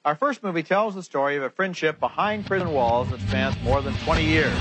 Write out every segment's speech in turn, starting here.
Our first movie tells the story of a friendship behind prison walls that spans more than 20 years.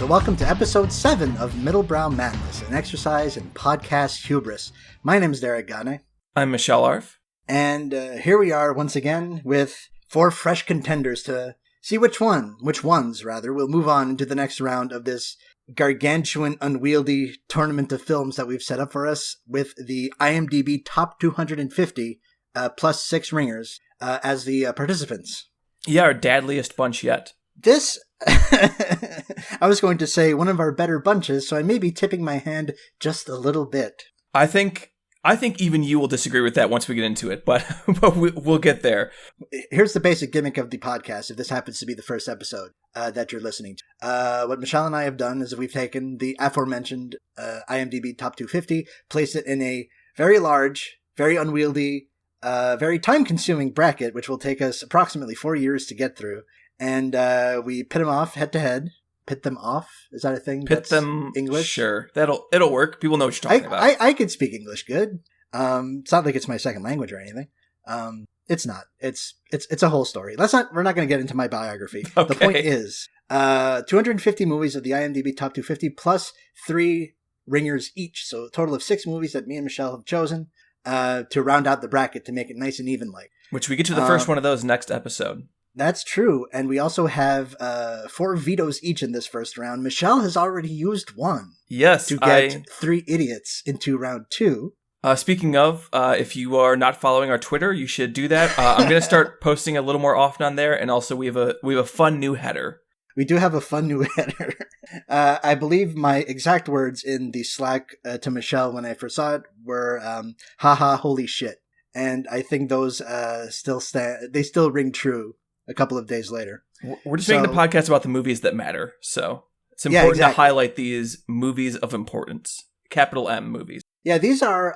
Welcome to episode 7 of Middlebrow Madness, an exercise in podcast hubris. My name is Derek Gane. I'm Michelle Arf. And here we are once again with 4 fresh contenders to see which ones, will move on into the next round of this gargantuan, unwieldy tournament of films that we've set up for us with the IMDb Top 250 plus 6 ringers as the participants. Yeah, our dadliest bunch yet. This, I was going to say one of our better bunches, so I may be tipping my hand just a little bit. I think even you will disagree with that once we get into it, but we'll get there. Here's the basic gimmick of the podcast, if this happens to be the first episode that you're listening to. What Michelle and I have done is we've taken the aforementioned IMDb Top 250, placed it in a very large, very unwieldy, very time-consuming bracket, which will take us approximately 4 years to get through. And we pit them off head to head. Pit them off? Is that a thing? Pit them English? Sure. It'll work. People know what you're talking about. I could speak English good. It's not like it's my second language or anything. It's not. It's a whole story. We're not going to get into my biography. Okay. The point is, 250 movies of the IMDb Top 250 plus 3 ringers each. So a total of 6 movies that me and Michelle have chosen to round out the bracket to make it nice and even like. Which we get to the first one of those next episode. That's true, and we also have 4 vetoes each in this first round. Michelle has already used one. Yes, to get 3 idiots into round 2. Speaking of, if you are not following our Twitter, you should do that. I'm going to start posting a little more often on there, and also we have a fun new header. We do have a fun new header. I believe my exact words in the Slack to Michelle when I first saw it were, haha, holy shit. And I think those they still ring true a couple of days later. We're just making the podcast about the movies that matter. So it's important to highlight these movies of importance. Capital M movies. Yeah, these are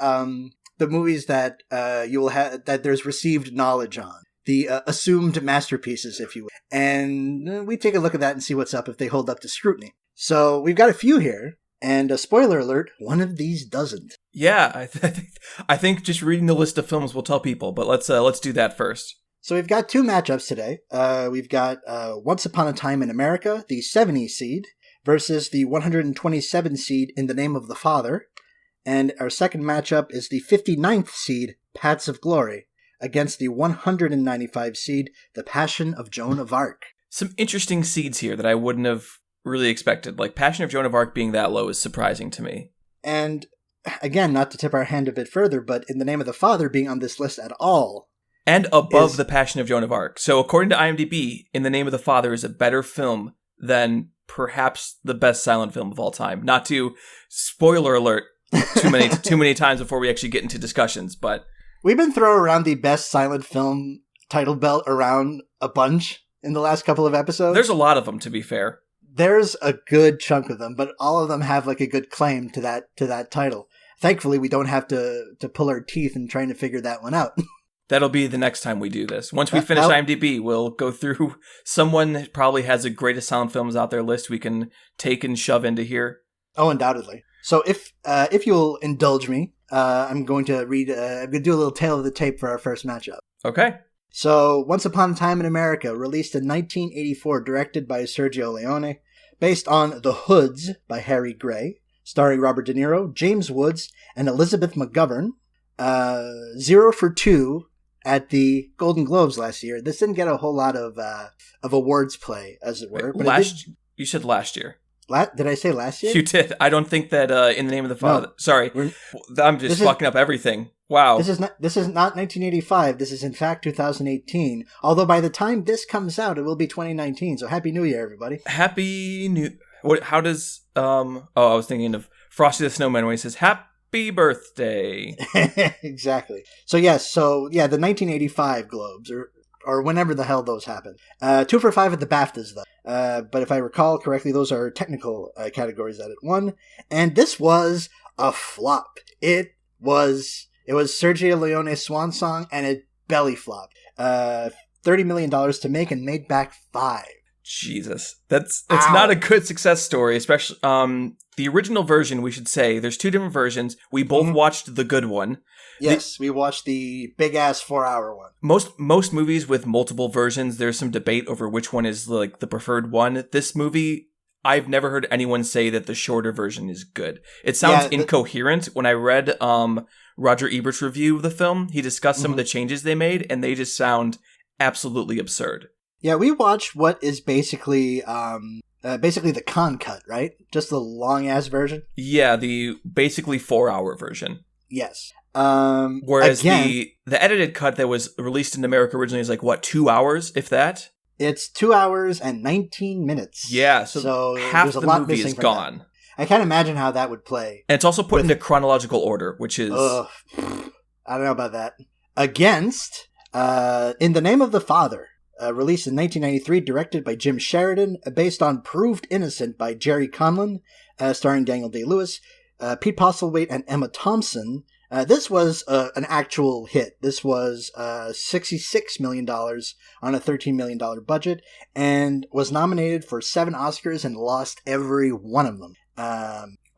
the movies that you will have that there's received knowledge on. The assumed masterpieces, if you will. And we take a look at that and see what's up if they hold up to scrutiny. So we've got a few here. And a spoiler alert, one of these doesn't. Yeah, I think just reading the list of films will tell people. But let's do that first. So we've got 2 matchups today. We've got Once Upon a Time in America, the 70 seed, versus the 127 seed In the Name of the Father. And our second matchup is the 59th seed, Paths of Glory, against the 195 seed, The Passion of Joan of Arc. Some interesting seeds here that I wouldn't have really expected. Like Passion of Joan of Arc being that low is surprising to me. And again, not to tip our hand a bit further, but In the Name of the Father being on this list at all. And above The Passion of Joan of Arc. So according to IMDb, In the Name of the Father is a better film than perhaps the best silent film of all time. Not to spoiler alert too many times before we actually get into discussions, but we've been throwing around the best silent film title belt around a bunch in the last couple of episodes. There's a lot of them, to be fair. There's a good chunk of them, but all of them have like a good claim to that title. Thankfully, we don't have to pull our teeth in trying to figure that one out. That'll be the next time we do this. Once we finish IMDb, we'll go through someone that probably has the greatest silent films out there list we can take and shove into here. Oh, undoubtedly. So if you'll indulge me, I'm going to read. I'm going to do a little tale of the tape for our first matchup. Okay. So, Once Upon a Time in America, released in 1984, directed by Sergio Leone, based on The Hoods by Harry Gray, starring Robert De Niro, James Woods, and Elizabeth McGovern. 0 for 2 at the Golden Globes last year. This didn't get a whole lot of awards play, as it were. But you said last year. Did I say last year? You did. I don't think that In the Name of the Father... No, sorry. I'm just fucking up everything. Wow. This is not 1985. This is, in fact, 2018. Although by the time this comes out, it will be 2019. So Happy New Year, everybody. Happy New... How does... I was thinking of Frosty the Snowman when he says, Happy birthday. Exactly. So the 1985 Globes, or whenever the hell those happened. 2 for 5 at the BAFTAs, though. But if I recall correctly, those are technical categories that it won. And this was a flop. It was Sergio Leone's swan song, and it belly flopped. $30 million to make and made back 5. Jesus. It's not a good success story, especially the original version, we should say. There's 2 different versions. We both watched the good one. Yes, we watched the big-ass 4-hour one. Most movies with multiple versions, there's some debate over which one is like the preferred one. This movie, I've never heard anyone say that the shorter version is good. It sounds incoherent. When I read Roger Ebert's review of the film, he discussed some of the changes they made, and they just sound absolutely absurd. Yeah, we watched what is basically the con cut, right? Just the long-ass version? Yeah, the basically 4-hour version. Yes. Whereas the edited cut that was released in America originally is like, what, 2 hours, if that? It's 2 hours and 19 minutes. Yeah, so half the movie is gone. That. I can't imagine how that would play. And it's also put into chronological order, which is... I don't know about that. Against In the Name of the Father, released in 1993, directed by Jim Sheridan, based on Proved Innocent by Jerry Conlon, starring Daniel Day-Lewis, Pete Postlethwaite, and Emma Thompson. This was an actual hit. This was $66 million on a $13 million budget, and was nominated for 7 Oscars and lost every one of them.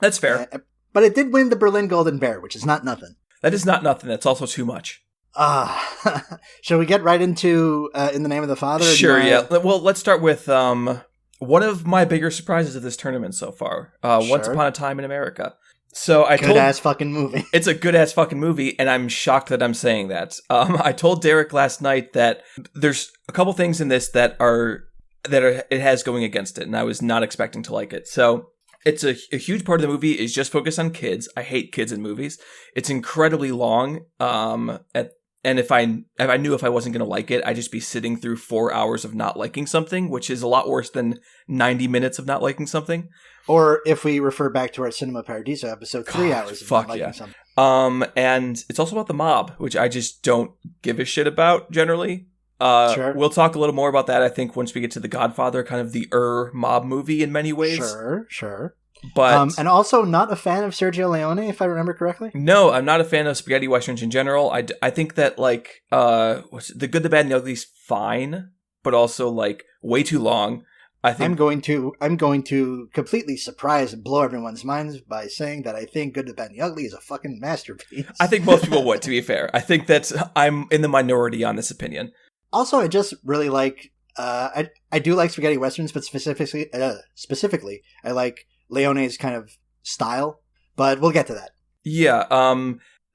That's fair. But it did win the Berlin Golden Bear, which is not nothing. That is not nothing. That's also too much. Shall we get right into In the Name of the Father? Sure, yeah. Well, let's start with one of my bigger surprises of this tournament so far. Once Upon a Time in America. So good-ass fucking movie. It's a good-ass fucking movie, and I'm shocked that I'm saying that. I told Derek last night that there's a couple things in this that it has going against it, and I was not expecting to like it. So it's a huge part of the movie is just focused on kids. I hate kids in movies. It's incredibly long. And if I knew if I wasn't going to like it, I'd just be sitting through 4 hours of not liking something, which is a lot worse than 90 minutes of not liking something. Or if we refer back to our Cinema Paradiso episode, 3 hours of not liking something. And it's also about the mob, which I just don't give a shit about generally. Sure. We'll talk a little more about that, I think, once we get to The Godfather, kind of the mob movie in many ways. Sure. But and also not a fan of Sergio Leone, if I remember correctly. No, I'm not a fan of spaghetti westerns in general. I think that like The Good, the Bad, and the Ugly is fine, but also like way too long. I think I'm going to completely surprise and blow everyone's minds by saying that I think Good, the Bad, and the Ugly is a fucking masterpiece. I think most people would, to be fair. I think I'm in the minority on this opinion. Also, I just really like I do like spaghetti westerns, but specifically I like Leone's kind of style, but we'll get to that. Yeah,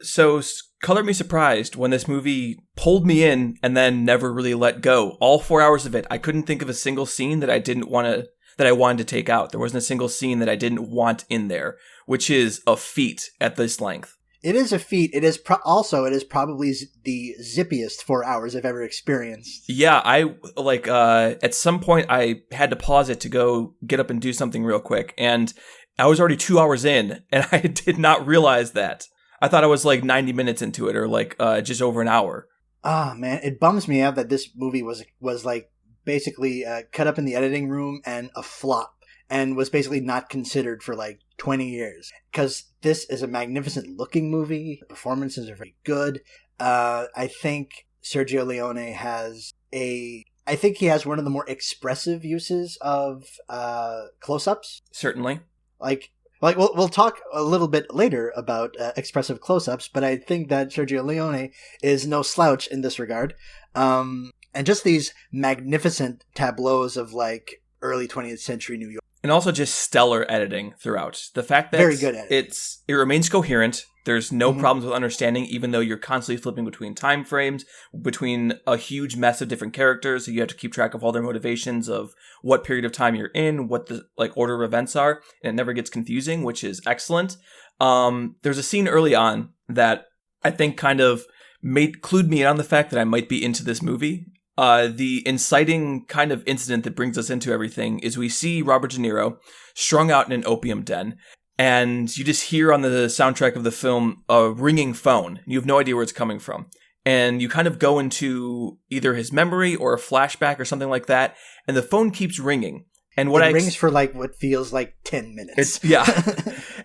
so color me surprised when this movie pulled me in and then never really let go. All 4 hours of it, I couldn't think of a single scene that I wanted to take out. There wasn't a single scene that I didn't want in there, which is a feat at this length. It is a feat. It is probably the zippiest 4 hours I've ever experienced. Yeah, I at some point I had to pause it to go get up and do something real quick, and I was already 2 hours in, and I did not realize that. I thought I was like 90 minutes into it, or like just over an hour. Ah, man, it bums me out that this movie was like basically cut up in the editing room and a flop, and was basically not considered for like 20 years. Because this is a magnificent looking movie. The performances are very good. I think Sergio Leone has one of the more expressive uses of close-ups. Certainly. Like we'll talk a little bit later about expressive close-ups, but I think that Sergio Leone is no slouch in this regard. And just these magnificent tableaus of like early 20th century New York. And also just stellar editing throughout. The fact that very good editing. It remains coherent. There's no problems with understanding, even though you're constantly flipping between time frames, between a huge mess of different characters. So you have to keep track of all their motivations, of what period of time you're in, what the like order of events are, and it never gets confusing, which is excellent. There's a scene early on that I think kind of clued me in on the fact that I might be into this movie. The inciting kind of incident that brings us into everything is we see Robert De Niro strung out in an opium den, and you just hear on the soundtrack of the film a ringing phone. You have no idea where it's coming from. And you kind of go into either his memory or a flashback or something like that, and the phone keeps ringing. And what it rings for like what feels like 10 minutes. Yeah.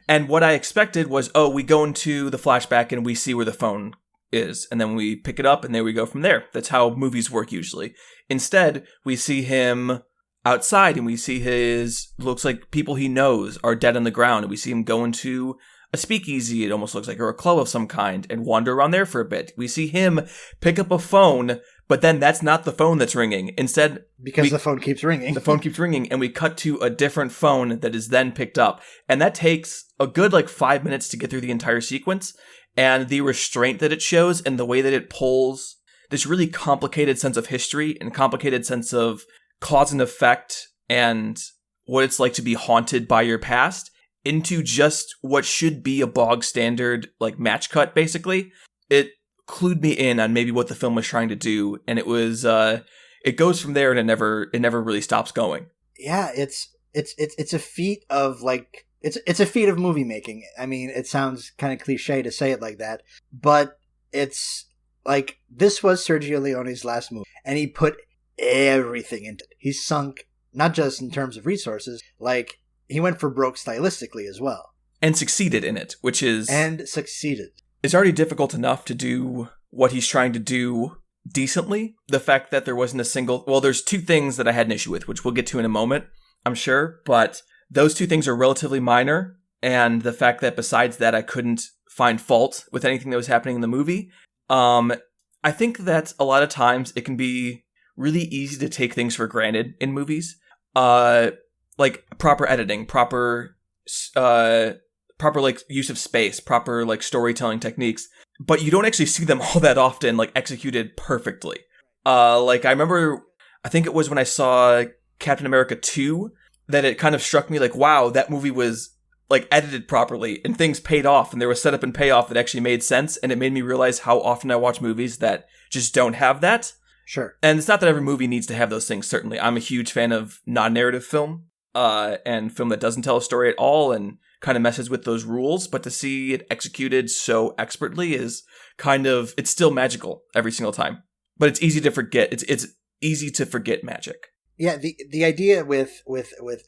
And what I expected was, we go into the flashback and we see where the phone is, and then we pick it up and there we go from there. That's how movies work usually. Instead, we see him outside and we see looks like people he knows are dead on the ground, and we see him go into a speakeasy, it almost looks like, or a club of some kind, and wander around there for a bit. We see him pick up a phone, but then that's not the phone that's ringing. Instead, because the phone keeps ringing. The phone keeps ringing, and we cut to a different phone that is then picked up. And that takes a good 5 minutes to get through the entire sequence. And the restraint that it shows and the way that it pulls this really complicated sense of history and complicated sense of cause and effect and what it's like to be haunted by your past into just what should be a bog standard match cut, basically. It clued me in on maybe what the film was trying to do, and it was it goes from there, and it never really stops going. Yeah, it's a feat of it's a feat of movie making. I mean, it sounds kind of cliche to say it like that, but it's this was Sergio Leone's last movie, and he put everything into it. He sunk, not just in terms of resources, he went for broke stylistically as well. And succeeded in it, which is... And succeeded. It's already difficult enough to do what he's trying to do decently. The fact that there wasn't a single... Well, there's two things that I had an issue with, which we'll get to in a moment, I'm sure. But those two things are relatively minor. And the fact that besides that, I couldn't find fault with anything that was happening in the movie. I think that a lot of times it can be really easy to take things for granted in movies. Proper editing, proper use of space, proper storytelling techniques, but you don't actually see them all that often executed perfectly. I remember, I think it was when I saw Captain America 2 that it kind of struck me wow, that movie was edited properly and things paid off and there was setup and payoff that actually made sense, and it made me realize how often I watch movies that just don't have that. Sure. And it's not that every movie needs to have those things, certainly. I'm a huge fan of non-narrative film. And film that doesn't tell a story at all and kind of messes with those rules, but to see it executed so expertly is it's still magical every single time. But it's easy to forget. It's easy to forget magic. Yeah, the idea with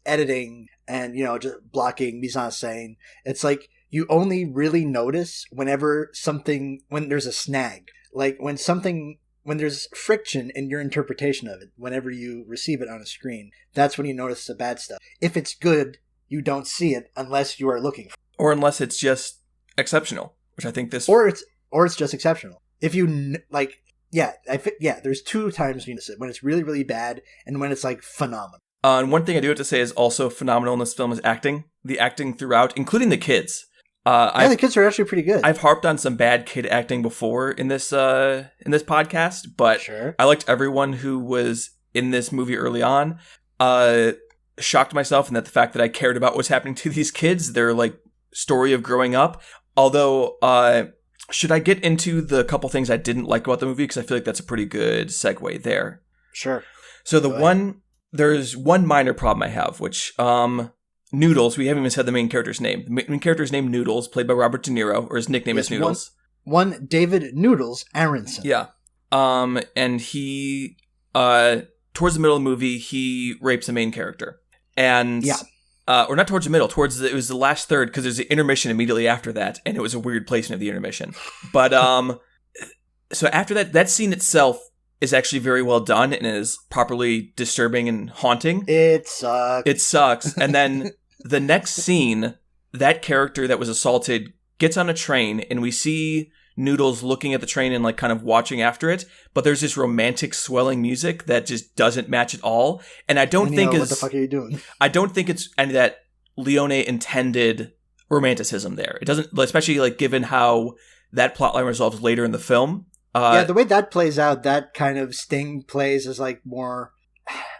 editing and just blocking mise-en-scène, it's you only really notice when there's a snag, when there's friction in your interpretation of it, whenever you receive it on a screen, that's when you notice the bad stuff. If it's good, you don't see it unless you are looking for it. Or unless it's just exceptional, which I think this... Or it's just exceptional. If you, there's two times you notice it, when it's really, really bad and when it's, phenomenal. And one thing I do have to say is also phenomenal in this film is acting. The acting throughout, including the kids. The kids are actually pretty good. I've harped on some bad kid acting before in this podcast, but sure. I liked everyone who was in this movie early on. Shocked myself in that the fact that I cared about what's happening to these kids, their story of growing up. Although, should I get into the couple things I didn't like about the movie? Because I feel like that's a pretty good segue there. Sure. So there's one minor problem I have, which Noodles, we haven't even said the main character's name. The main character's name, Noodles, played by Robert De Niro, or his nickname is Noodles. One David Noodles Aronson. Yeah. And he, towards the middle of the movie, he rapes the main character. And, yeah. Or not towards the middle, it was the last third, because there's an intermission immediately after that, and it was a weird placement of the intermission. But, so after that scene itself is actually very well done and is properly disturbing and haunting. It sucks. And then the next scene, that character that was assaulted gets on a train, and we see Noodles looking at the train and kind of watching after it, but there's this romantic swelling music that just doesn't match at all. And I don't think what the fuck are you doing? I don't think it's any that Leone intended romanticism there. It doesn't, especially given how that plotline resolves later in the film. The way that plays out, that kind of Sting plays is more,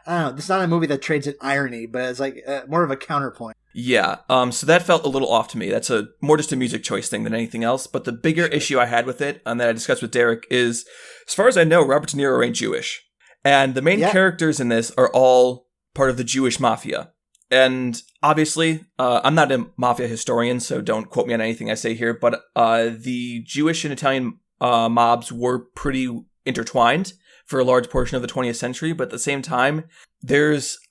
I don't know, it's not a movie that trades in irony, but it's more of a counterpoint. Yeah, so that felt a little off to me. That's more just a music choice thing than anything else. But the bigger issue I had with it, and that I discussed with Derek, is, as far as I know, Robert De Niro ain't Jewish. And the main characters in this are all part of the Jewish mafia. And obviously, I'm not a mafia historian, so don't quote me on anything I say here, but the Jewish and Italian mobs were pretty intertwined for a large portion of the 20th century, but at the same time,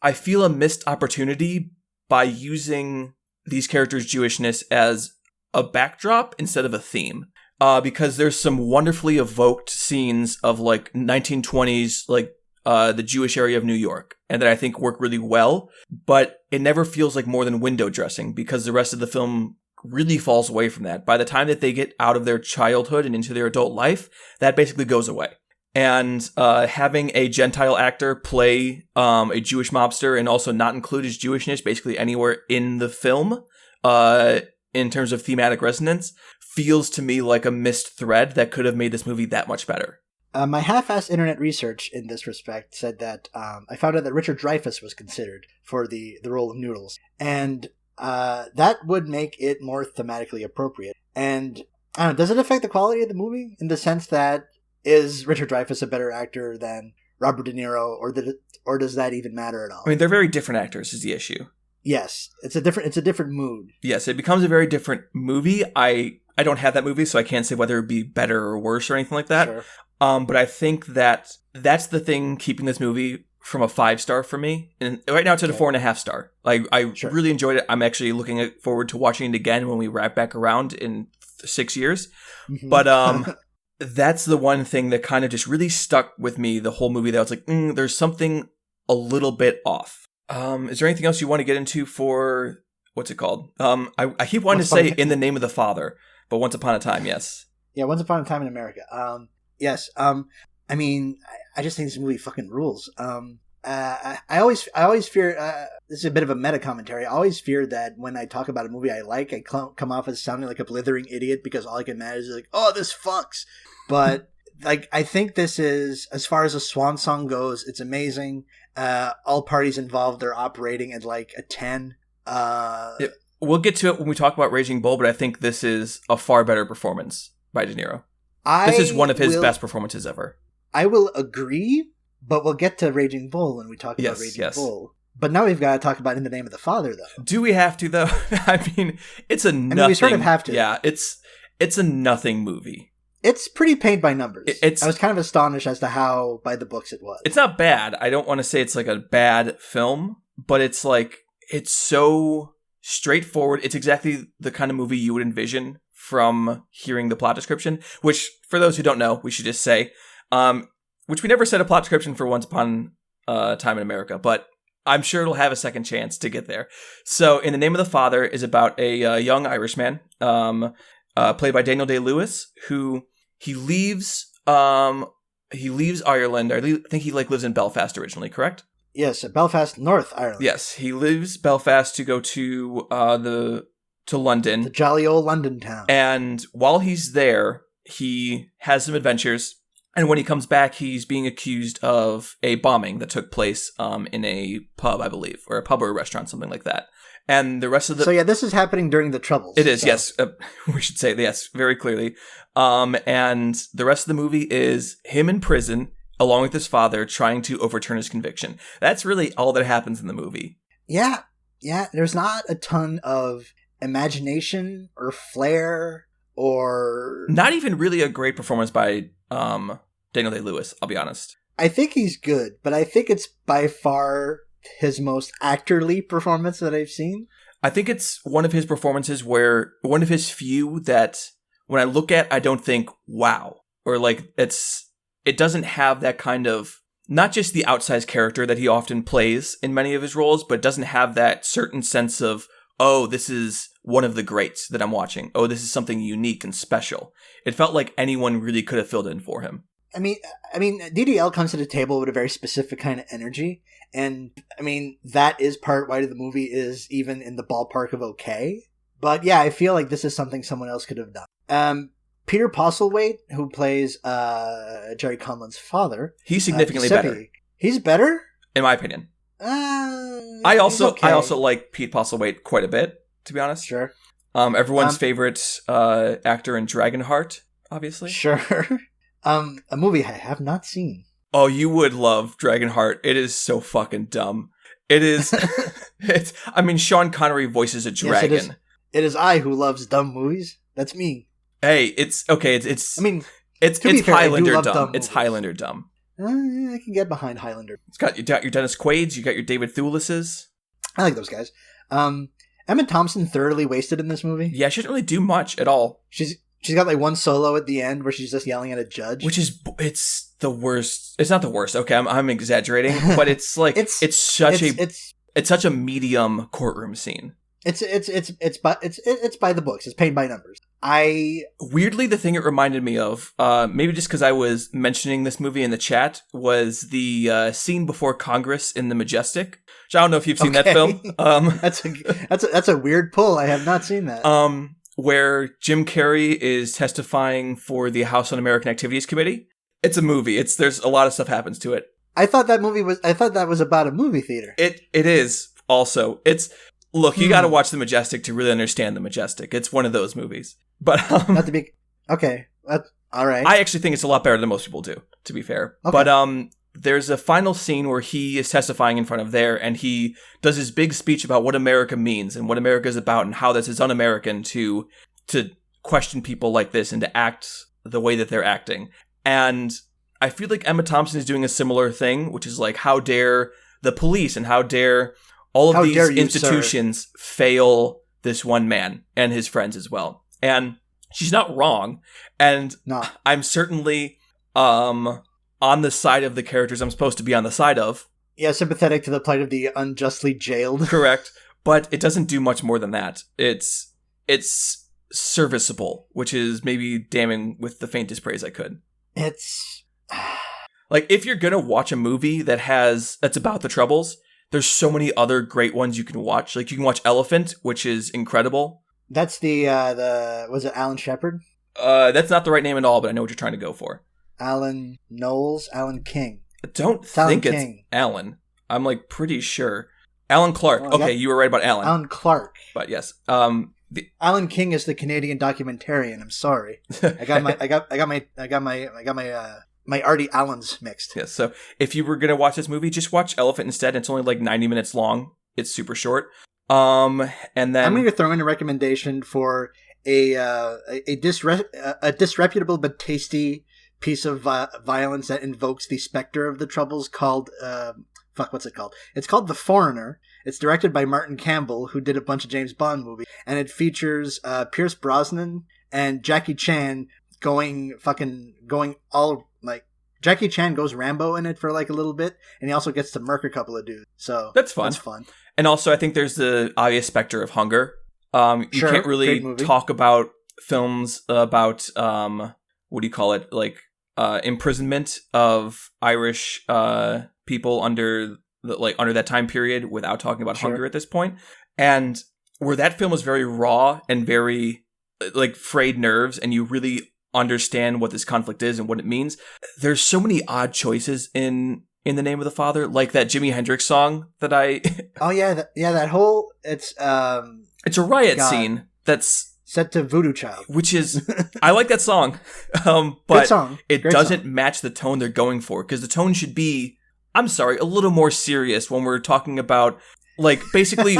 I feel a missed opportunity by using these characters' Jewishness as a backdrop instead of a theme. Because there's some wonderfully evoked scenes of like 1920s, like the Jewish area of New York, and that I think work really well, but it never feels like more than window dressing because the rest of the film really falls away from that. By the time that they get out of their childhood and into their adult life, that basically goes away. And having a Gentile actor play a Jewish mobster and also not include his Jewishness basically anywhere in the film, in terms of thematic resonance, feels to me like a missed thread that could have made this movie that much better. My half-assed internet research in this respect said that I found out that Richard Dreyfuss was considered for the role of Noodles, and that would make it more thematically appropriate. And I don't know, does it affect the quality of the movie in the sense that is Richard Dreyfuss a better actor than Robert De Niro, or does that even matter at all? I mean, they're very different actors is the issue. Yes, it's a different mood. Yes, it becomes a very different movie. I don't have that movie, so I can't say whether it would be better or worse or anything like that. Sure. But I think that's the thing keeping this movie from a 5-star for me. And right now it's at a 4.5 star. Like, I really enjoyed it. I'm actually looking forward to watching it again when we wrap back around in 6 years. Mm-hmm. But that's the one thing that kind of just really stuck with me the whole movie, that I was like, there's something a little bit off. Is there anything else you want to get into for, what's it called? I keep wanting to say In the Name of the Father, but Once Upon a Time, yes. Yeah, Once Upon a Time in America. Yes. I mean, I just think this movie fucking rules. I always fear, this is a bit of a meta commentary. I always fear that when I talk about a movie I like, I come off as sounding like a blithering idiot because all I can imagine is like, oh, this fucks. But like, I think this is, as far as a swan song goes, it's amazing. All parties involved are operating at like a 10. We'll get to it when we talk about Raging Bull, but I think this is a far better performance by De Niro. This is one of his best performances ever. I will agree, but we'll get to Raging Bull when we talk about Raging Bull. But now we've got to talk about In the Name of the Father, though. Do we have to, though? I mean, it's a nothing. I mean, we sort of have to. Yeah, it's a nothing movie. It's pretty paint by numbers. I was kind of astonished as to how by the books it was. It's not bad. I don't want to say it's like a bad film, but it's like, it's so straightforward. It's exactly the kind of movie you would envision from hearing the plot description, which, for those who don't know, we should just say, which we never said a plot description for Once Upon a Time in America, but I'm sure it'll have a second chance to get there. So, In the Name of the Father is about a young Irishman, played by Daniel Day-Lewis, who he leaves Ireland. I think he lives in Belfast originally, correct? Yes, Belfast, North Ireland. Yes, he leaves Belfast to go to London. The jolly old London town. And while he's there, he has some adventures. And when he comes back, he's being accused of a bombing that took place in a pub, I believe, or a pub or a restaurant, something like that. And the rest of the... So yeah, this is happening during the Troubles. It is, yes. We should say, yes, very clearly. And the rest of the movie is him in prison, along with his father, trying to overturn his conviction. That's really all that happens in the movie. Yeah. There's not a ton of imagination or flair or... Not even really a great performance by Daniel Day-Lewis, I'll be honest. I think he's good, but I think it's by far his most actorly performance that I've seen. I think it's one of his performances where, one of his few that when I look at, I don't think, wow. Or like, it doesn't have that kind of, not just the outsized character that he often plays in many of his roles, but doesn't have that certain sense of, oh, this is one of the greats that I'm watching. Oh, this is something unique and special. It felt like anyone really could have filled in for him. I mean, DDL comes to the table with a very specific kind of energy. And I mean, that is part why the movie is even in the ballpark of okay. But yeah, I feel like this is something someone else could have done. Peter Postlethwaite, who plays Jerry Conlon's father. He's significantly better. He's better? In my opinion. I also like Pete Postlethwaite quite a bit, to be honest. Sure. Everyone's favorite actor in Dragonheart, obviously. Sure. A movie I have not seen. Oh, you would love Dragonheart. It is so fucking dumb. It is. I mean, Sean Connery voices a dragon. Yes, it is I who loves dumb movies. That's me. Hey, it's okay. It's. I mean, it's fair, Highlander dumb. It's Highlander dumb. I can get behind Highlander. It's got your Dennis Quaid's. You got your David Thewlis's. I like those guys. Emma Thompson thoroughly wasted in this movie. Yeah, she doesn't really do much at all. She's got like one solo at the end where she's just yelling at a judge, which is it's the worst. It's not the worst. Okay, I'm exaggerating, but it's like it's such a medium courtroom scene. It's by the books. It's paid by numbers. Weirdly, the thing it reminded me of, maybe just because I was mentioning this movie in the chat, was the scene before Congress in The Majestic. Which I don't know if you've seen that film. That's a weird pull. I have not seen that. Where Jim Carrey is testifying for the House Un-American Activities Committee. It's a movie. There's a lot of stuff happens to it. I thought that was about a movie theater. It is also. Look, you got to watch The Majestic to really understand The Majestic. It's one of those movies. But not to be okay. All right. I actually think it's a lot better than most people do, to be fair. Okay. But there's a final scene where he is testifying in front of there, and he does his big speech about what America means and what America is about, and how this is un-American to question people like this and to act the way that they're acting. And I feel like Emma Thompson is doing a similar thing, which is like, how dare the police and how dare all of these institutions fail this one man and his friends as well. And she's not wrong. And I'm certainly on the side of the characters I'm supposed to be on the side of. Yeah, sympathetic to the plight of the unjustly jailed. Correct. But it doesn't do much more than that. It's serviceable, which is maybe damning with the faintest praise I could. It's like, if you're gonna watch a movie that's about the Troubles, there's so many other great ones you can watch. Like, you can watch Elephant, which is incredible. That's the was it Alan Shepard? That's not the right name at all, but I know what you're trying to go for. Alan Knowles? Alan King. I don't think it's Alan. I'm like pretty sure. Alan Clark. Okay, you were right about Alan. Alan Clark. But yes. Alan King is the Canadian documentarian. I'm sorry. I got my Artie Allens mixed. Yes. So if you were gonna watch this movie, just watch Elephant instead. It's only like 90 minutes long. It's super short. And then I'm going to throw in a recommendation for a disreputable but tasty piece of violence that invokes the specter of the Troubles called what's it called? It's called The Foreigner. It's directed by Martin Campbell, who did a bunch of James Bond movies, and it features Pierce Brosnan and Jackie Chan going all like Jackie Chan goes Rambo in it for like a little bit, and he also gets to murk a couple of dudes. So that's fun. And also, I think there's the obvious specter of hunger. You can't really talk about films about what do you call it? Like imprisonment of Irish people under that time period without talking about hunger at this point. And where that film was very raw and very like frayed nerves, and you really understand what this conflict is and what it means. There's so many odd choices in The Name of the Father, like that Jimi Hendrix song that I oh yeah that whole it's a riot scene that's set to Voodoo Child, which is I like that song, but it doesn't match the tone they're going for, because the tone should be, I'm sorry, a little more serious when we're talking about like basically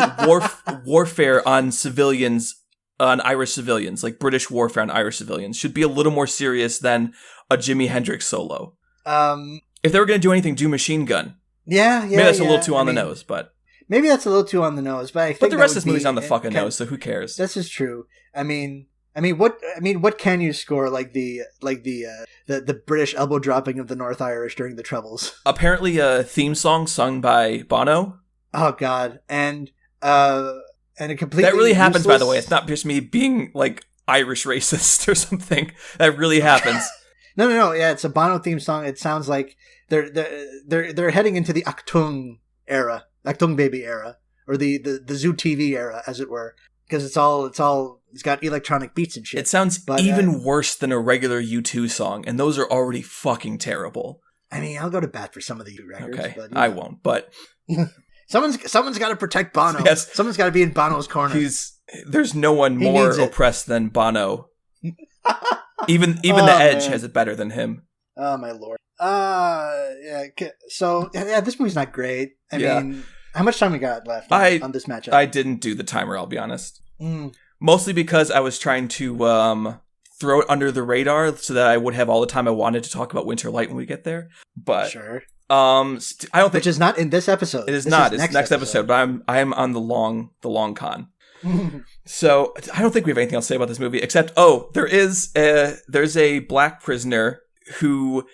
warfare on civilians, on Irish civilians, like British warfare on Irish civilians should be a little more serious than a Jimi Hendrix solo. If they were going to do anything, do Machine Gun. Maybe that's a little too on the nose, but maybe that's a little too on the nose. But I think the rest of this movie's on the fucking nose, so who cares? This is true. I mean, what can you score like the British elbow dropping of the North Irish during the Troubles? Apparently, a theme song sung by Bono. Oh God, and it completely that really happens. Useless. By the way, it's not just me being like Irish racist or something. That really happens. No. Yeah, it's a Bono theme song. It sounds like they're heading into the Achtung era, Achtung Baby era, or the Zoo TV era, as it were, because it's got electronic beats and shit. It sounds even worse than a regular U2 song, and those are already fucking terrible. I mean, I'll go to bat for some of the U records. Okay, but, I won't, but someone's got to protect Bono. Yes. Someone's got to be in Bono's corner. There's no one more oppressed than Bono. Even the Edge has it better than him. Oh my lord. Yeah. So yeah, this movie's not great. I mean, How much time we got left on this matchup? I didn't do the timer, I'll be honest. Mm. Mostly because I was trying to throw it under the radar so that I would have all the time I wanted to talk about Winter Light when we get there. But sure. I don't think, which is not in this episode. It is not. It's next episode. But I am on the long con. So I don't think we have anything else to say about this movie except there's a black prisoner who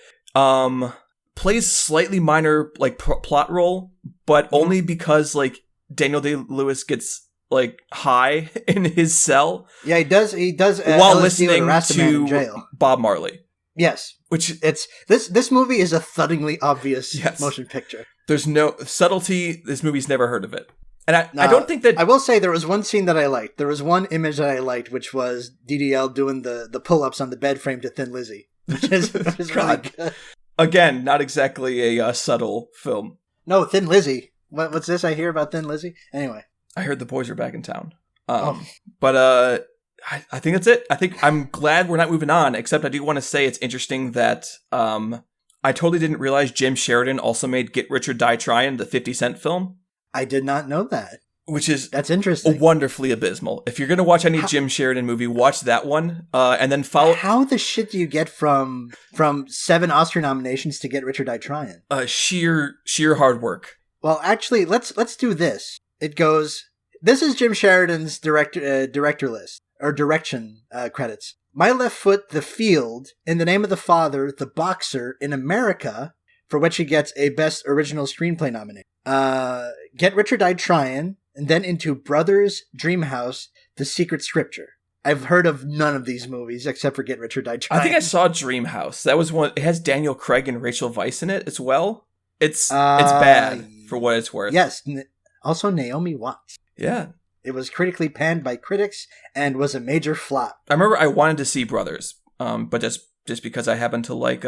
plays slightly minor like plot role, but only because like Daniel Day-Lewis gets like high in his cell. Yeah, he does. While listening to Bob Marley. Yes, which it's this movie is a thuddingly obvious motion picture. There's no subtlety. This movie's never heard of it, and I don't think that. I will say there was one scene that I liked. There was one image that I liked, which was DDL doing the pull-ups on the bed frame to Thin Lizzy, which is really good. Again, not exactly a subtle film. No, Thin Lizzy. What's this I hear about Thin Lizzy? Anyway, I heard the boys are back in town. But I think that's it. I think I'm glad we're not moving on, except I do want to say it's interesting that I totally didn't realize Jim Sheridan also made Get Rich or Die Tryin', the 50 Cent film. I did not know that. That's interesting. Wonderfully abysmal. If you're going to watch any Jim Sheridan movie, watch that one, and then follow... How the shit do you get from 7 Oscar nominations to Get Rich or Die Tryin'? Sheer hard work. Well, actually, let's do this. It goes... This is Jim Sheridan's director list. Or direction credits. My Left Foot, The Field, In the Name of the Father, The Boxer, In America, for which he gets a Best Original Screenplay nomination. Get Rich or Die Tryin', and then into Brothers, Dreamhouse, The Secret Scripture. I've heard of none of these movies except for Get Rich or Die Tryin'. I think I saw Dreamhouse. That was one. It has Daniel Craig and Rachel Weisz in it as well. It's bad for what it's worth. Yes. Also Naomi Watts. Yeah. It was critically panned by critics and was a major flop. I remember I wanted to see Brothers, but just because I happen to like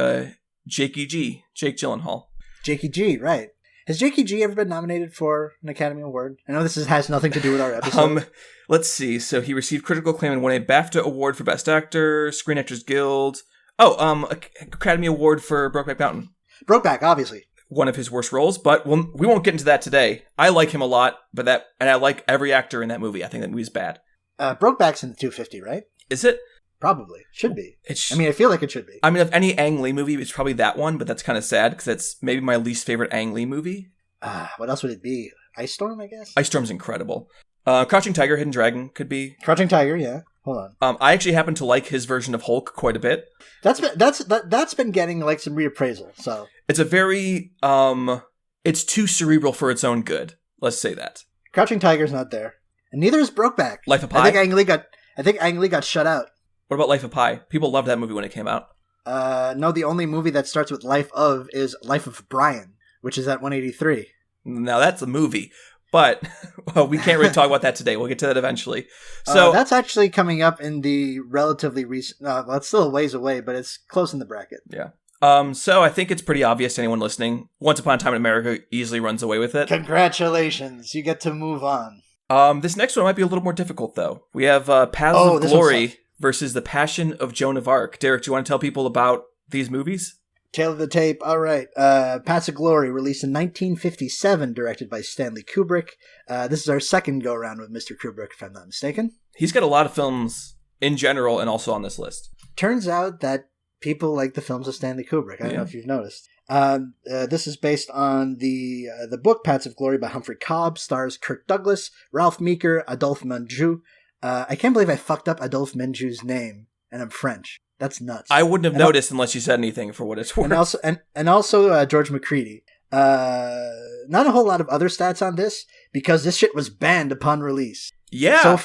Jake Gyllenhaal. Jakey G, right. Has Jakey G ever been nominated for an Academy Award? I know this has nothing to do with our episode. Let's see. So he received critical acclaim and won a BAFTA Award for Best Actor, Screen Actors Guild. Academy Award for Brokeback Mountain. Brokeback, obviously. One of his worst roles, but we won't get into that today. I like him a lot, and I like every actor in that movie. I think that movie's bad. Brokeback's in the 250, right? Is it? Probably. Should be. I feel like it should be. I mean, of any Ang Lee movie, it's probably that one, but that's kind of sad because that's maybe my least favorite Ang Lee movie. What else would it be? Ice Storm, I guess? Ice Storm's incredible. Crouching Tiger, Hidden Dragon could be. Crouching Tiger, yeah. Hold on. I actually happen to like his version of Hulk quite a bit. That's been getting like some reappraisal. So it's a very it's too cerebral for its own good. Let's say that. Crouching Tiger's not there, and neither is Brokeback. Life of Pi. I think Ang Lee got shut out. What about Life of Pi? People loved that movie when it came out. No, the only movie that starts with Life of is Life of Brian, which is at 183. Now that's a movie. But we can't really talk about that today. We'll get to that eventually. So that's actually coming up in the relatively recent. Well, it's still a ways away, but it's close in the bracket. Yeah. So I think it's pretty obvious to anyone listening. Once Upon a Time in America easily runs away with it. Congratulations, you get to move on. This next one might be a little more difficult, though. We have Paths of Glory versus The Passion of Joan of Arc. Derek, do you want to tell people about these movies? Tail of the tape. All right. Paths of Glory, released in 1957, directed by Stanley Kubrick. This is our second go-around with Mr. Kubrick, if I'm not mistaken. He's got a lot of films in general and also on this list. Turns out that people like the films of Stanley Kubrick. I don't know if you've noticed. This is based on the book Paths of Glory by Humphrey Cobb, stars Kirk Douglas, Ralph Meeker, Adolphe Menjou. I can't believe I fucked up Adolphe Menjou's name, and I'm French. That's nuts. I wouldn't have noticed unless you said anything for what it's worth. And also George McCready. Not a whole lot of other stats on this, because this shit was banned upon release. Yeah.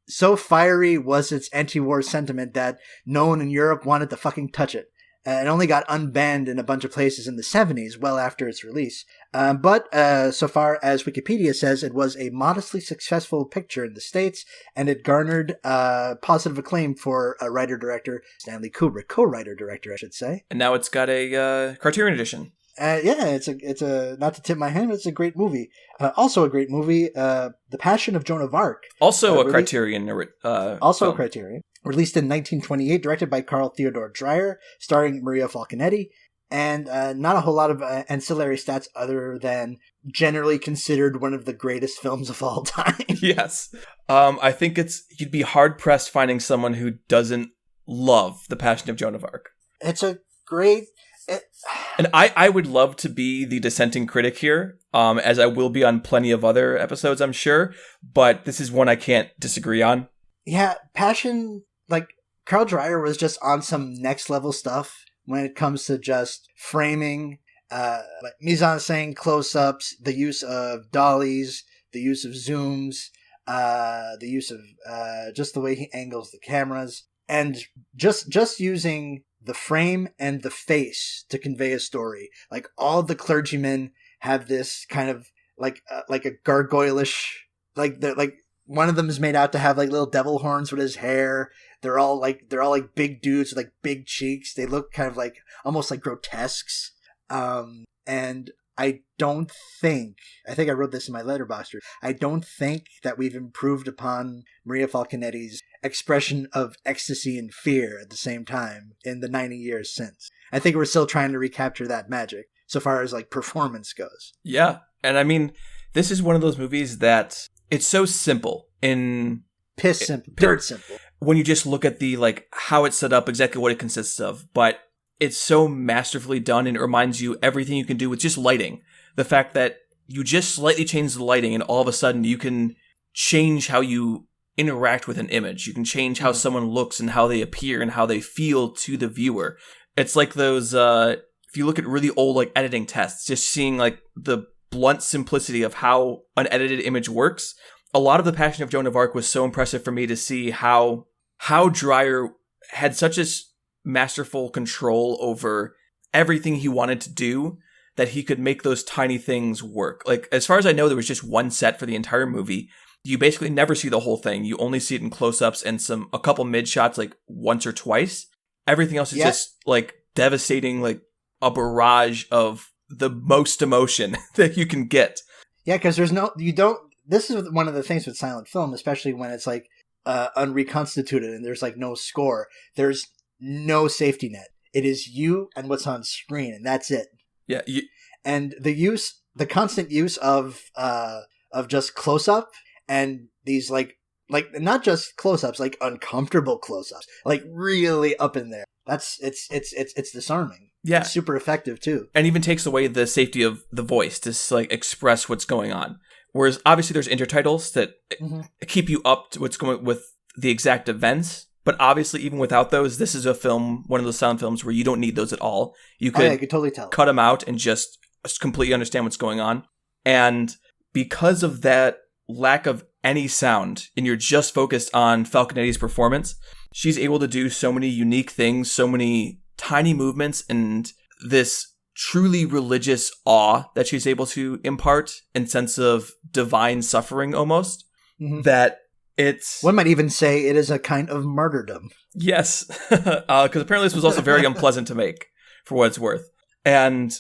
So fiery was its anti-war sentiment that no one in Europe wanted to fucking touch it. It only got unbanned in a bunch of places in the 70s, well after its release. But so far as Wikipedia says, it was a modestly successful picture in the States, and it garnered positive acclaim for writer-director Stanley Kubrick, co-writer-director, I should say. And now it's got a Criterion edition. Yeah, it's a not to tip my hand, but it's a great movie. Also a great movie, The Passion of Joan of Arc. Also a Criterion. Also a Criterion. Released in 1928, directed by Carl Theodor Dreyer, starring Maria Falconetti. and not a whole lot of ancillary stats other than generally considered one of the greatest films of all time. Yes. I think you'd be hard-pressed finding someone who doesn't love The Passion of Joan of Arc. It's a great... And I would love to be the dissenting critic here, as I will be on plenty of other episodes, I'm sure, but this is one I can't disagree on. Yeah, Passion, like, Carl Dreyer was just on some next-level stuff when it comes to just framing, like mise-en-scène, close-ups, the use of dollies, the use of zooms, the use of just the way he angles the cameras, and just using the frame and the face to convey a story. Like, all the clergymen have this kind of like a gargoyle-ish, like one of them is made out to have like little devil horns with his hair. They're all like big dudes with like big cheeks. They look kind of like almost like grotesques. And I think I wrote this in my letterbox. I don't think that we've improved upon Maria Falconetti's expression of ecstasy and fear at the same time in the 90 years since. I think we're still trying to recapture that magic so far as like performance goes. Yeah. And I mean, this is one of those movies that it's so simple dirt simple. When you just look at the like how it's set up, exactly what it consists of, but it's so masterfully done, and it reminds you everything you can do with just lighting. The fact that you just slightly change the lighting and all of a sudden you can change how you interact with an image. You can change how someone looks and how they appear and how they feel to the viewer. It's like those, if you look at really old like editing tests, just seeing like the blunt simplicity of how an edited image works. A lot of The Passion of Joan of Arc was so impressive for me to see how Dreyer had such a masterful control over everything he wanted to do that he could make those tiny things work. Like, as far as I know, there was just one set for the entire movie. You basically never see the whole thing. You only see it in close-ups and a couple mid shots like once or twice. Everything else is just like devastating, like a barrage of the most emotion that you can get. Yeah, because this is one of the things with silent film, especially when it's like unreconstituted and there's like no score. There's no safety net. It is you and what's on screen, and that's it. Yeah, and the constant use of just close up and these like not just close ups, like uncomfortable close ups, like really up in there. It's disarming. Yeah, it's super effective too, and even takes away the safety of the voice to like express what's going on. Whereas obviously there's intertitles that keep you up to what's going with the exact events. But obviously, even without those, this is a film, one of those sound films where you don't need those at all. You could totally tell. Cut them out and just completely understand what's going on. And because of that lack of any sound, and you're just focused on Falconetti's performance, she's able to do so many unique things, so many tiny movements, and this truly religious awe that she's able to impart and sense of divine suffering almost, that one might even say it is a kind of martyrdom. Yes, because apparently this was also very unpleasant to make, for what it's worth. And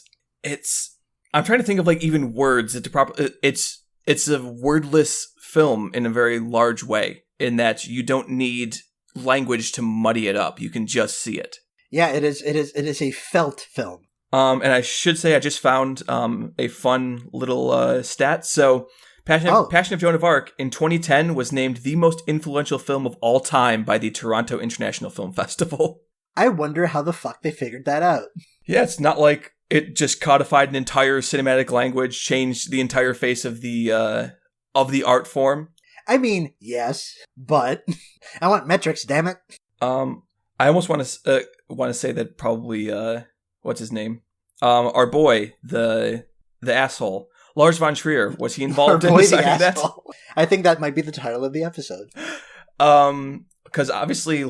I'm trying to think of like even words. It's a wordless film in a very large way, in that you don't need language to muddy it up. You can just see it. Yeah, it is a felt film. And I should say I just found a fun little stat. So Passion of Joan of Arc in 2010 was named the most influential film of all time by the Toronto International Film Festival. I wonder how the fuck they figured that out. Yeah, it's not like it just codified an entire cinematic language, changed the entire face of the art form. I mean, yes, but I want metrics, damn it. I almost want to say that probably what's his name? Our boy, the asshole. Lars von Trier, was he involved in deciding that? I think that might be the title of the episode. Because obviously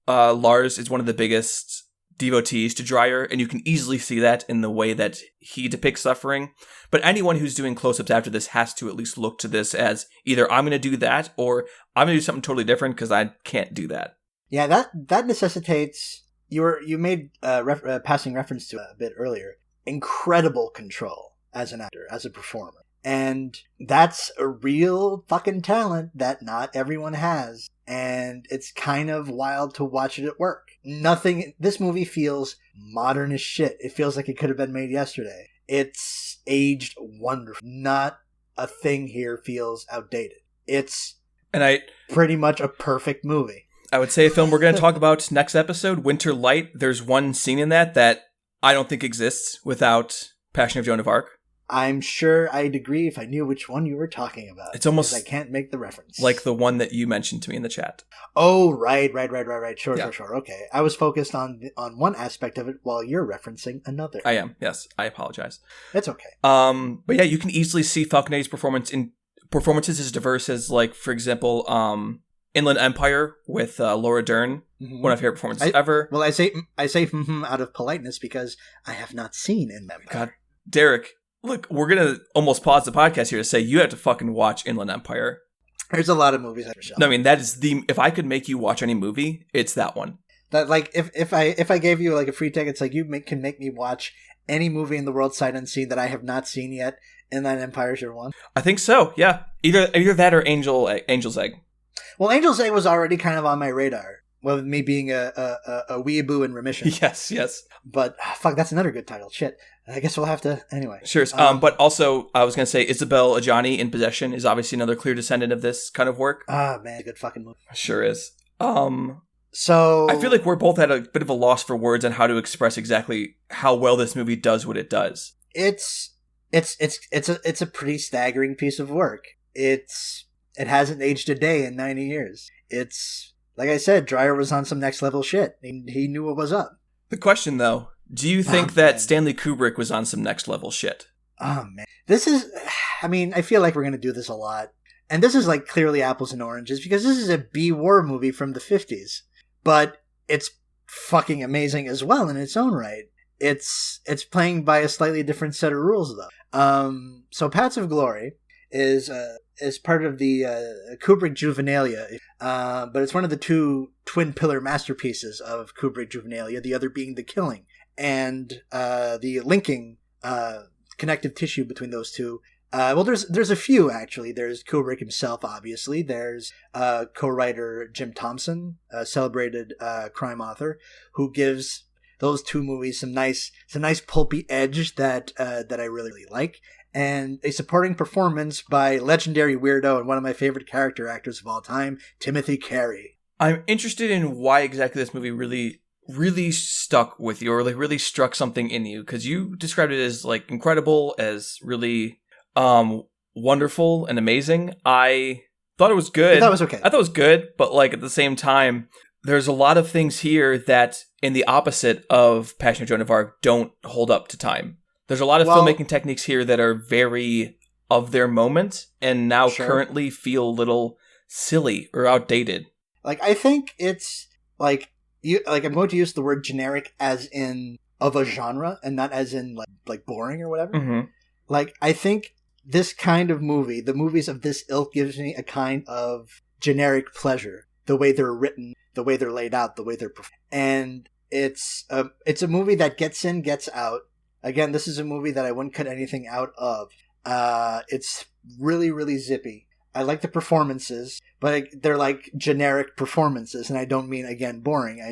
Lars is one of the biggest devotees to Dreyer, and you can easily see that in the way that he depicts suffering. But anyone who's doing close-ups after this has to at least look to this as either I'm going to do that, or I'm going to do something totally different because I can't do that. Yeah, that necessitates... You made passing reference to it a bit earlier. Incredible control as an actor, as a performer. And that's a real fucking talent that not everyone has. And it's kind of wild to watch it at work. This movie feels modern as shit. It feels like it could have been made yesterday. It's aged wonderfully. Not a thing here feels outdated. It's pretty much a perfect movie. I would say a film we're going to talk about next episode, Winter Light. There's one scene in that I don't think exists without Passion of Joan of Arc. I'm sure I'd agree if I knew which one you were talking about. It's almost I can't make the reference. like the one that you mentioned to me in the chat. Oh, right. Sure. Okay. I was focused on one aspect of it while you're referencing another. I am. Yes. I apologize. It's okay. But yeah, you can easily see Falconetti's performances as diverse as, like, for example, Inland Empire with Laura Dern, one of my favorite performances ever. Well, I say out of politeness because I have not seen Inland Empire. God, Derek, look, we're gonna almost pause the podcast here to say you have to fucking watch Inland Empire. There's a lot of movies I've shown. No, I mean that is if I could make you watch any movie, it's that one. That, like, if I gave you like a free ticket, it's like can make me watch any movie in the world sight unseen that I have not seen yet. Inland Empire is your one. I think so. Yeah, either that or Angel's Egg. Well, Angel's Egg was already kind of on my radar, with me being a weeaboo in remission. Yes. But, fuck, that's another good title. Shit. I guess we'll have to, anyway. Sure. But also, I was going to say, Isabelle Adjani in Possession is obviously another clear descendant of this kind of work. Ah, man, good fucking movie. Sure is. So I feel like we're both at a bit of a loss for words on how to express exactly how well this movie does what it does. It's a pretty staggering piece of work. It hasn't aged a day in 90 years. It's, like I said, Dreyer was on some next level shit. He knew what was up. The question, though, do you think that Stanley Kubrick was on some next level shit? Oh, man. I feel like we're going to do this a lot. And this is like clearly apples and oranges because this is a B-war movie from the 50s. But it's fucking amazing as well in its own right. It's playing by a slightly different set of rules, though. So Paths of Glory is part of the Kubrick Juvenilia, but it's one of the two twin pillar masterpieces of Kubrick Juvenilia, the other being The Killing, and the linking connective tissue between those two. Well, there's a few, actually. There's Kubrick himself, obviously. There's co-writer Jim Thompson, a celebrated crime author, who gives those two movies some nice pulpy edge that I really, really like. And a supporting performance by legendary weirdo and one of my favorite character actors of all time, Timothy Carey. I'm interested in why exactly this movie really stuck with you, or like really struck something in you, because you described it as like incredible, as really wonderful and amazing. I thought it was good. I thought it was okay. I thought it was good, but like at the same time, there's a lot of things here that, in the opposite of Passion of Joan of Arc, don't hold up to time. There's a lot of filmmaking techniques here that are very of their moment and now currently feel a little silly or outdated. Like, I think it's like I'm going to use the word generic as in of a genre and not as in like boring or whatever. Mm-hmm. Like, I think this kind of movie, the movies of this ilk, gives me a kind of generic pleasure. The way they're written, the way they're laid out, the way they're performed. And it's a movie that gets in, gets out. Again, this is a movie that I wouldn't cut anything out of. It's really, really zippy. I like the performances, but they're like generic performances, and I don't mean, again, boring.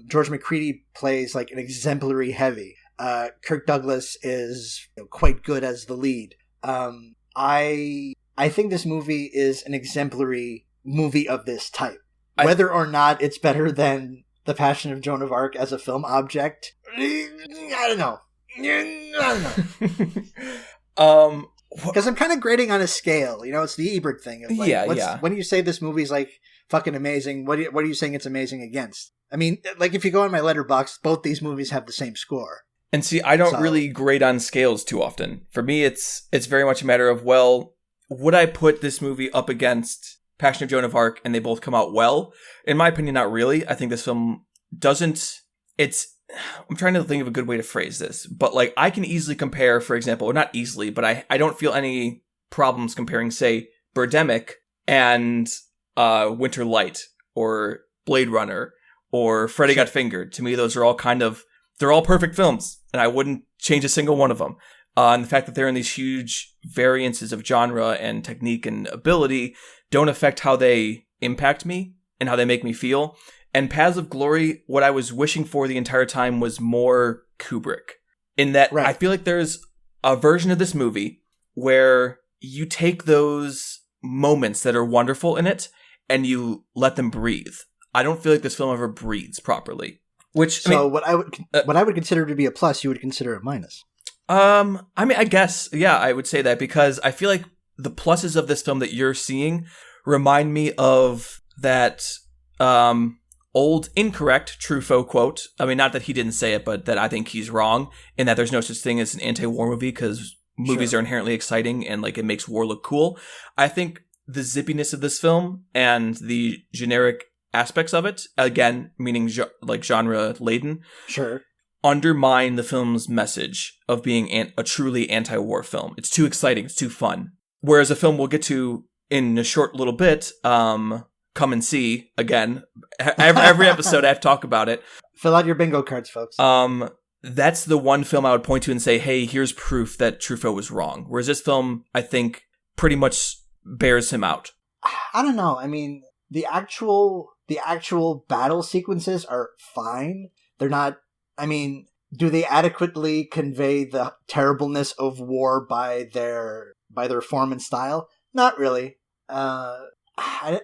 George McCready plays like an exemplary heavy. Kirk Douglas is quite good as the lead. I think this movie is an exemplary movie of this type. Whether or not it's better than The Passion of Joan of Arc as a film object, I don't know. Because I'm kind of grading on a scale. It's the Ebert thing. Of like, when you say this movie's like fucking amazing, what are you saying it's amazing against? I mean, like, if you go on my Letterboxd, both these movies have the same score. And see, I don't really grade on scales too often. For me, it's very much a matter of, well, would I put this movie up against Passion of Joan of Arc and they both come out well? In my opinion, not really. I think this film doesn't. I'm trying to think of a good way to phrase this, but like, I can easily compare, for example, or not easily, but I don't feel any problems comparing, say, Birdemic and Winter Light or Blade Runner or Freddy Got Fingered. To me, those are all they're all perfect films, and I wouldn't change a single one of them. And the fact that they're in these huge variances of genre and technique and ability don't affect how they impact me and how they make me feel. And Paths of Glory, what I was wishing for the entire time was more Kubrick. In that, I feel like there's a version of this movie where you take those moments that are wonderful in it and you let them breathe. I don't feel like this film ever breathes properly. Which what I would consider to be a plus, you would consider a minus. I guess, yeah, I would say that because I feel like the pluses of this film that you're seeing remind me of that old incorrect Truffaut quote. I mean, not that he didn't say it, but that I think he's wrong in that there's no such thing as an anti-war movie because movies are inherently exciting and like it makes war look cool. I think the zippiness of this film and the generic aspects of it, again, meaning like genre laden, undermine the film's message of being a truly anti-war film. It's too exciting. It's too fun. Whereas a film we'll get to in a short little bit, Come and See, again, every episode I have to talk about it. Fill out your bingo cards, folks. That's the one film I would point to and say, hey, here's proof that Truffaut was wrong. Whereas this film, I think, pretty much bears him out. I don't know. I mean, the actual battle sequences are fine. They're not, I mean, do they adequately convey the terribleness of war by their form and style? Not really. I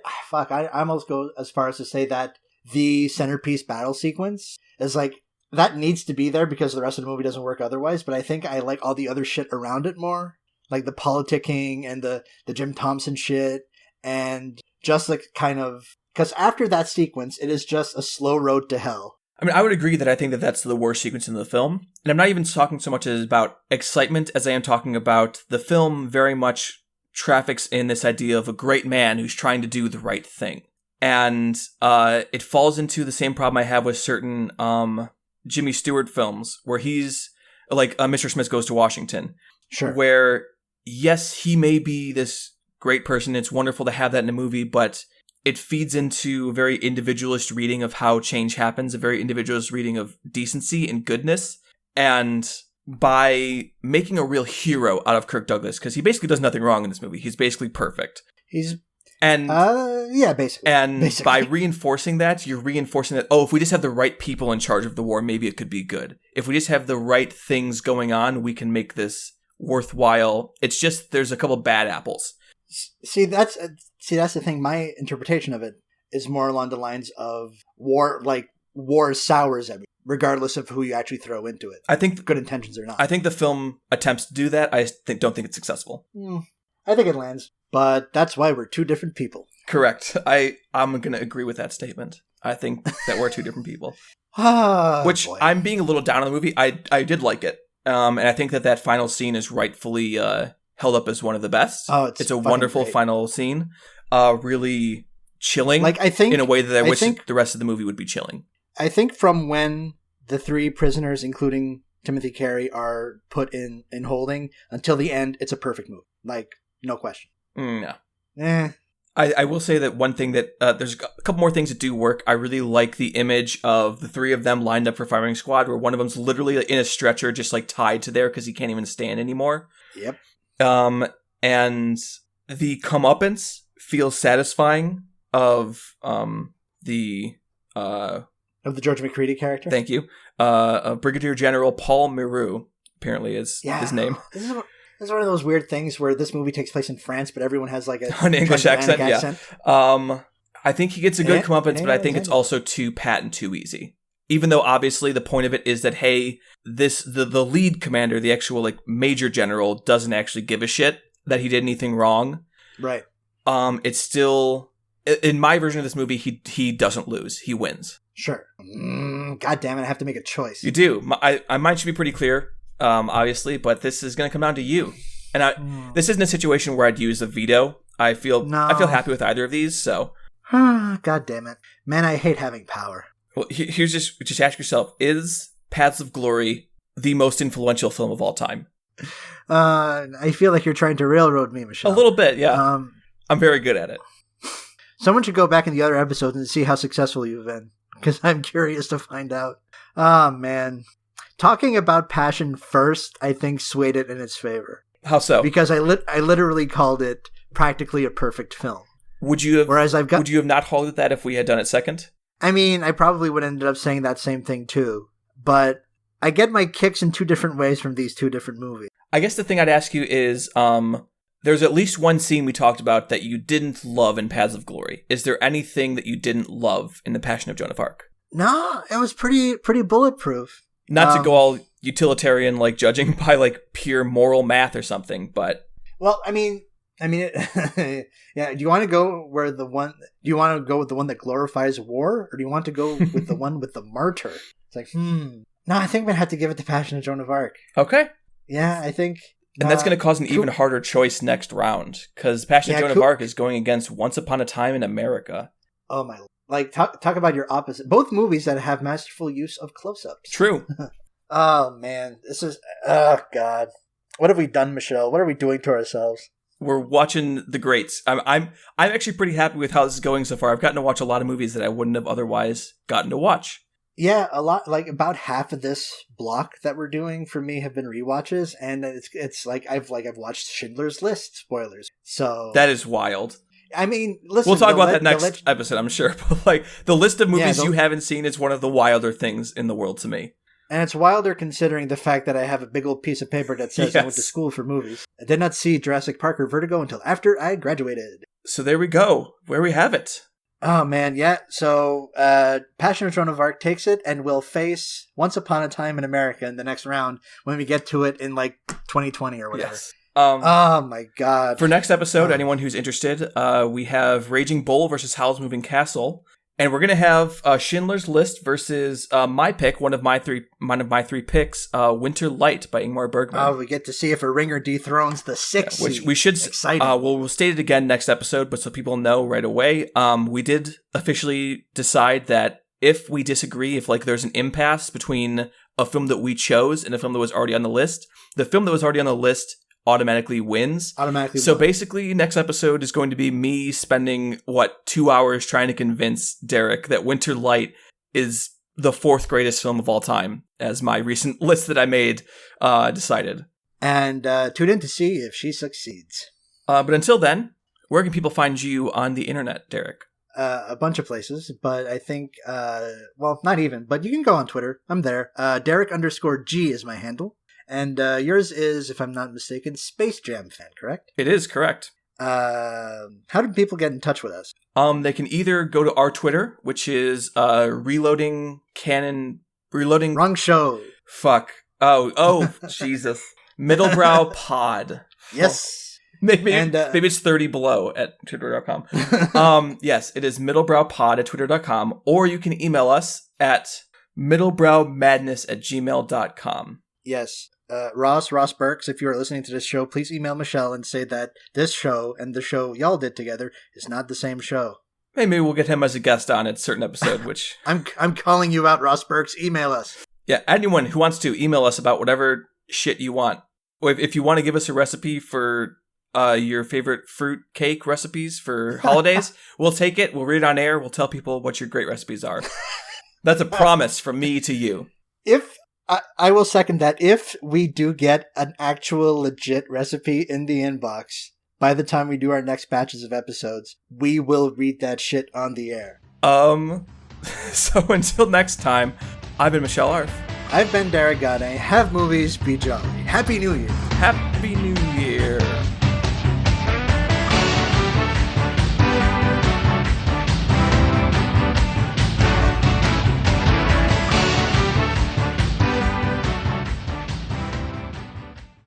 almost go as far as to say that the centerpiece battle sequence is like, that needs to be there because the rest of the movie doesn't work otherwise, but I think I like all the other shit around it more. Like the politicking and the Jim Thompson shit and just like kind of... Because after that sequence, it is just a slow road to hell. I mean, I would agree that I think that that's the worst sequence in the film. And I'm not even talking so much as about excitement as I am talking about the film very much traffics in this idea of a great man who's trying to do the right thing. And it falls into the same problem I have with certain Jimmy Stewart films where he's like Mr. Smith Goes to Washington. Sure. Where, yes, he may be this great person. It's wonderful to have that in a movie, but it feeds into a very individualist reading of how change happens, a very individualist reading of decency and goodness. And by making a real hero out of Kirk Douglas, because he basically does nothing wrong in this movie. He's basically perfect. Basically. And by reinforcing that, you're reinforcing that, if we just have the right people in charge of the war, maybe it could be good. If we just have the right things going on, we can make this worthwhile. It's just there's a couple bad apples. See, that's the thing. My interpretation of it is more along the lines of war sours everything, regardless of who you actually throw into it. I think good intentions or not. I think the film attempts to do that. I don't think it's successful. I think it lands, but that's why we're two different people. Correct. I'm going to agree with that statement. I think that we're two different people. Which boy. I'm being a little down on the movie. I did like it, and I think that final scene is rightfully held up as one of the best. It's a wonderful great. Final scene. Really chilling. Like I think in a way that I wish the rest of the movie would be chilling. I think from when the three prisoners, including Timothy Carey, are put in holding until the end, it's a perfect movie. Like, no question. No. I will say that one thing that there's a couple more things that do work. I really like the image of the three of them lined up for firing squad, where one of them's literally in a stretcher, just like tied to there because he can't even stand anymore. Yep. And the comeuppance feels satisfying of the George McCready character. Thank you. Brigadier General Paul Meroux apparently is his name. This is one of those weird things where this movie takes place in France, but everyone has like an English accent. Yeah. I think he gets a good comeuppance, but I think it's also too pat and too easy. Even though obviously the point of it is that, hey, the lead commander, the actual like major general, doesn't actually give a shit that he did anything wrong. Right. It's still, in my version of this movie, he doesn't lose. He wins. Sure. God damn it, I have to make a choice. You do. Mine should be pretty clear, obviously, but this is going to come down to you. And this isn't a situation where I'd use a veto. I feel happy with either of these, so. God damn it. Man, I hate having power. Well, here's just ask yourself, is Paths of Glory the most influential film of all time? I feel like you're trying to railroad me, Michelle. A little bit, yeah. I'm very good at it. Someone should go back in the other episodes and see how successful you've been, because I'm curious to find out. Oh, man. Talking about passion first, I think, swayed it in its favor. How so? Because I literally called it practically a perfect film. Would you have not called it that if we had done it second? I mean, I probably would end up saying that same thing too, but I get my kicks in 2 different ways from these 2 different movies. I guess the thing I'd ask you is, there's at least one scene we talked about that you didn't love in Paths of Glory. Is there anything that you didn't love in The Passion of Joan of Arc? No, it was pretty bulletproof. Not to go all utilitarian, like judging by like pure moral math or something, but well, I mean, yeah. Do you want to go with the one that glorifies war, or do you want to go with the one with the martyr? It's like, no, I think I'm gonna have to give it to Passion of Joan of Arc. Okay. Yeah, I think. And that's going to cause an even harder choice next round, because Passion of Joan of Arc is going against Once Upon a Time in America. Oh my! Like talk about your opposite. Both movies that have masterful use of close-ups. True. Oh man, this is. Oh god, what have we done, Michelle? What are we doing to ourselves? We're watching the greats. I'm actually pretty happy with how this is going so far. I've gotten to watch a lot of movies that I wouldn't have otherwise gotten to watch. Yeah, a lot. Like about half of this block that we're doing for me have been rewatches, and it's like I've watched Schindler's List spoilers. So that is wild. I mean, listen. We'll talk about that next episode, I'm sure. But like the list of movies you haven't seen is one of the wilder things in the world to me. And it's wilder considering the fact that I have a big old piece of paper that says I went to school for movies. I did not see Jurassic Park or Vertigo until after I graduated. So there we go. Where we have it. Oh, man, yeah. So, Passion of Joan of Arc takes it and will face Once Upon a Time in America in the next round when we get to it in, 2020 or whatever. Yes. Oh, my God. For next episode, anyone who's interested, we have Raging Bull versus Howl's Moving Castle. And we're going to have Schindler's List versus my pick, one of my three picks, Winter Light by Ingmar Bergman. Oh, we get to see if a ringer dethrones the 6 which we should. Exciting. We'll state it again next episode, but so people know right away. We did officially decide that if we disagree, if there's an impasse between a film that we chose and a film that was already on the list, the film that was already on the list automatically wins. So basically, next episode is going to be me spending, 2 hours trying to convince Derek that Winter Light is the 4th greatest film of all time, as my recent list that I made decided. And tune in to see if she succeeds. But until then, where can people find you on the internet, Derek? A bunch of places, but I think, not even, but you can go on Twitter. I'm there. Derek_G is my handle. And yours is, if I'm not mistaken, Space Jam Fan, correct? It is correct. How do people get in touch with us? They can either go to our Twitter, which is Reloading. Wrong show. Fuck. Oh, Jesus. Middlebrow Pod. Yes. Maybe it's 30 below at twitter.com. Yes, it is middlebrowpod at twitter.com, or you can email us at middlebrowmadness@gmail.com. Yes. Ross Burks, if you are listening to this show, please email Michelle and say that this show and the show y'all did together is not the same show. Maybe we'll get him as a guest on a certain episode, which... I'm calling you out, Ross Burks. Email us. Yeah, anyone who wants to, email us about whatever shit you want. Or if you want to give us a recipe for your favorite fruit cake recipes for holidays, we'll take it, we'll read it on air, we'll tell people what your great recipes are. That's a promise from me to you. If... I will second that. If we do get an actual legit recipe in the inbox by the time we do our next batches of episodes, we will read that shit on the air. So until next time, I've been Michelle Arf. I've been Derek Gane. Have movies, be jolly. Happy New Year.